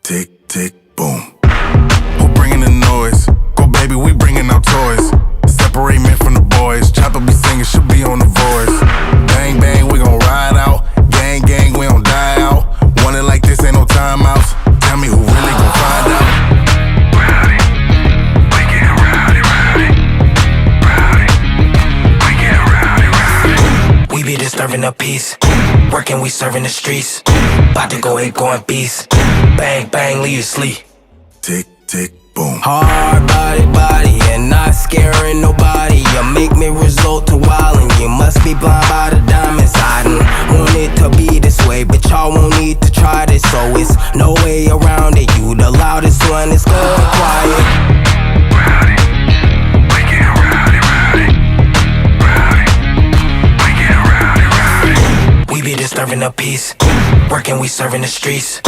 tick, tick, boom. Who bringing the noise? Go baby, we bringing out toys. Separate men from the boys. Chopper be singing, she'll be on the voice. Bang, bang, we gon' ride out. Gang, gang, we don't die out. Want it like this, ain't no timeouts. Tell me who really gon' find out. Rowdy, we get rowdy, rowdy. Rowdy, we get rowdy, rowdy. We be disturbing the peace. Working, we serving the streets. About to go, going beast. Bang, bang, leave you sleep. Tick, tick, boom. Hard body, and not scaring nobody. You make me resort to wildin'. You must be blind by the diamonds. I done want it to be this way, but y'all won't need to try this. So it's no way around it. You the loudest one, it's going quiet. Rowdy, we get rowdy, rowdy. Rowdy, we get rowdy, rowdy. We be disturbing the peace. Working, we serving the streets.